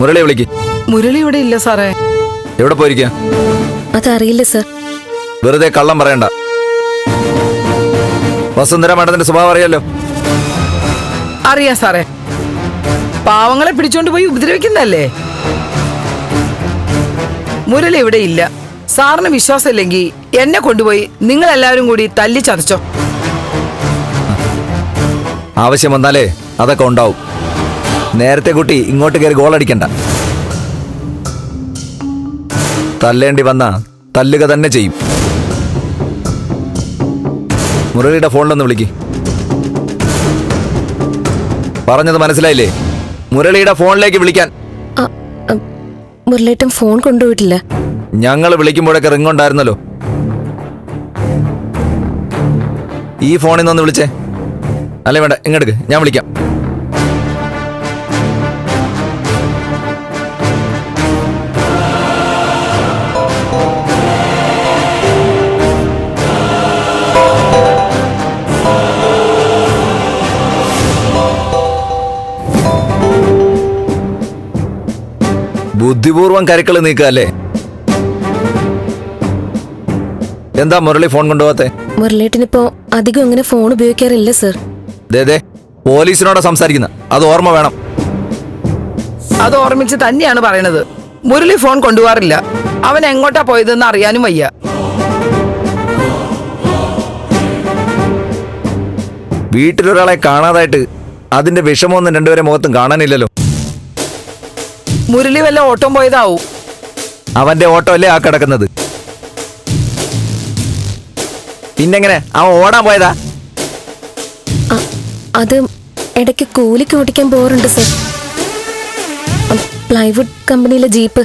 മുരളി വിളിക്ക്. മുരളി ഇവിടെ ഇല്ല സാറേ. എവിടെ പോയിരിക്കുക? അതറിയില്ല സർ. വെറുതെ കള്ളം പറയണ്ട. വസുന്ധര മാഡത്തിന്റെ സ്വഭാവം അറിയാലോ. അറിയാം സാറേ. പാവങ്ങളെ പിടിച്ചോണ്ട് പോയി ഉപദ്രവിക്കുന്നല്ലേ. മുരളി ഇവിടെ ഇല്ല. സാറിന് വിശ്വാസമില്ലെങ്കിൽ എന്നെ കൊണ്ടുപോയി നിങ്ങൾ എല്ലാവരും കൂടി തല്ലി ചതച്ചോ. ആവശ്യം വന്നാലേ അതൊക്കെ ഉണ്ടാവും. നേരത്തെ കുട്ടി ഇങ്ങോട്ട് കയറി ഗോളടിക്കണ്ട. തല്ലേണ്ടി വന്ന തല്ലുക തന്നെ ചെയ്യും. മുരളിയുടെ ഫോണിലൊന്ന് വിളിക്ക്. പറഞ്ഞത് മനസ്സിലായില്ലേ? മുരളിയുടെ ഫോണിലേക്ക് വിളിക്കാൻ. മുരളിയേട്ടൻ ഫോൺ കൊണ്ടുപോയിട്ടില്ല. ഞങ്ങൾ വിളിക്കുമ്പോഴൊക്കെ റിംഗ് ഉണ്ടായിരുന്നല്ലോ. ഈ ഫോണിൽ നിന്ന് വിളിച്ചേ. അല്ലേ വേണ്ട, ഇങ്ങെടുക്ക്, ഞാൻ വിളിക്കാം. ബുദ്ധിപൂർവം കരുക്കള് നീക്കല്ലേ. എന്താ മുരളി ഫോൺ കൊണ്ടുപോകാത്തെ? മുരളിയേട്ടനിപ്പോ അധികം അങ്ങനെ ഫോൺ ഉപയോഗിക്കാറില്ല സർ. ദേ പോലീസിനോട് സംസാരിക്കുന്ന, അത് ഓർമ്മ വേണം. അത് ഓർമ്മിച്ച് തന്നെയാണ് പറയണത്. മുരളി ഫോൺ കൊണ്ടുപോകാറില്ല. അവൻ എങ്ങോട്ടാ പോയതെന്ന് അറിയാനും വയ്യ. വീട്ടിലൊരാളെ കാണാതായിട്ട് അതിന്റെ വിഷമമൊന്നും രണ്ടുപേരെ മുഖത്തും കാണാനില്ലല്ലോ. മുരളി വല്ല ഓട്ടം പോയതാവും. അവന്റെ ഓട്ടോ അല്ലേ ആ കിടക്കുന്നത്. പിന്നെങ്ങനെ അവൻ ഓടാൻ പോയതാ? അത് ഇടയ്ക്ക് കൂലിക്ക് ഓടിക്കാൻ പോറുണ്ട് സർ. പ്ലൈവുഡ് കമ്പനിയിലെ ജീപ്പ്.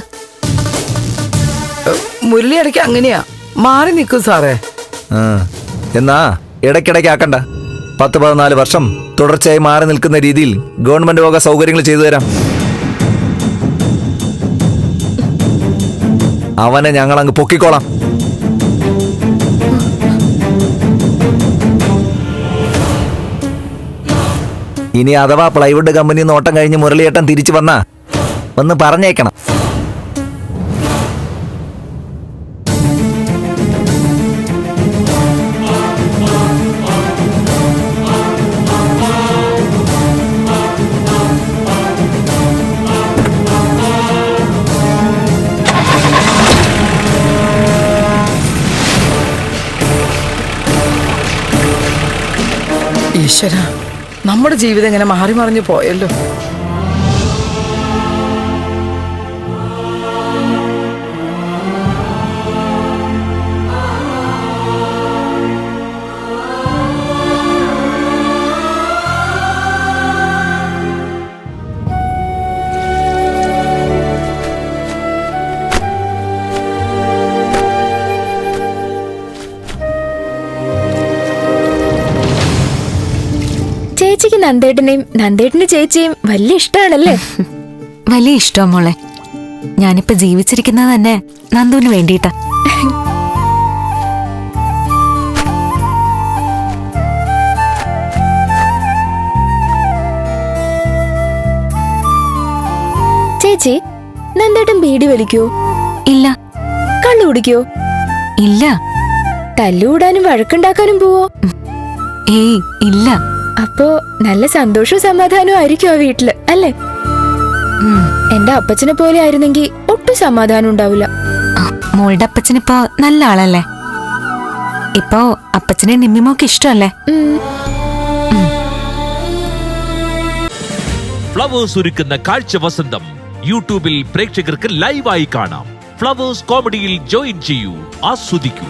മുരളി ഇടയ്ക്ക് അങ്ങനെയാ മാറി നിൽക്കും സാറേ. എന്നാ ഇടയ്ക്കിടയ്ക്ക് ആക്കണ്ട. 10-14 വർഷം തുടർച്ചയായി മാറി നിൽക്കുന്ന രീതിയിൽ ഗവൺമെന്റ് വക സൗകര്യങ്ങൾ ചെയ്തു തരാം. അവനെ ഞങ്ങൾ അങ്ങ് പൊക്കിക്കോളാം. ഇനി അഥവാ പ്ലൈവുഡ് കമ്പനി നോട്ടം കഴിഞ്ഞ് മുരളിയേട്ടൻ തിരിച്ചു വന്നാ ഒന്ന് പറഞ്ഞേക്കണം. ഈശ്വര, നമ്മുടെ ജീവിതം ഇങ്ങനെ മാറി മറിഞ്ഞു പോയല്ലോ. ചേച്ചിക്ക് നന്ദേട്ടനെയും നന്ദേട്ടന്റെ ചേച്ചിയും വലിയ ഇഷ്ടമാണല്ലേ? വലിയ ഇഷ്ടമാ മോളെ. ഞാനിപ്പോ ജീവിച്ചിരിക്കുന്നത് തന്നെ നന്ദുവിന് വേണ്ടിയിട്ടാ. ചേച്ചി, നന്ദേട്ടൻ ബീഡി വലിക്കോ? ഇല്ല. കള്ളു കുടിക്കോ? ഇല്ല. തല്ലുകൂടാനും വഴക്കുണ്ടാക്കാനും പോവോ? ഏയ് ഇല്ല. അപ്പോ നല്ല സന്തോഷവും സമാധാനവും ആയിരിക്കും ആ വീട്ടില്, അല്ലേ? എന്റെ അപ്പച്ചനെ പോലെ ആയിരുന്നെങ്കിൽ ഒട്ടും സമാധാനം ഉണ്ടാവില്ല. മോളുടെ അപ്പച്ചനിപ്പോ നല്ല ആളല്ലേ? ഇപ്പോ അപ്പച്ചനെ നിമ്മിമോക്ക് ഇഷ്ടമല്ലേ? ഫ്ലവേഴ്സ് ഒരുക്കുന്ന കാഴ്ച വസന്തം യൂട്യൂബിൽ പ്രേക്ഷകർക്ക് ലൈവായി കാണാം. ഫ്ലവേഴ്സ് കോമഡിയിൽ ജോയിൻ ചെയ്യൂ, ആസ്വദിക്കൂ.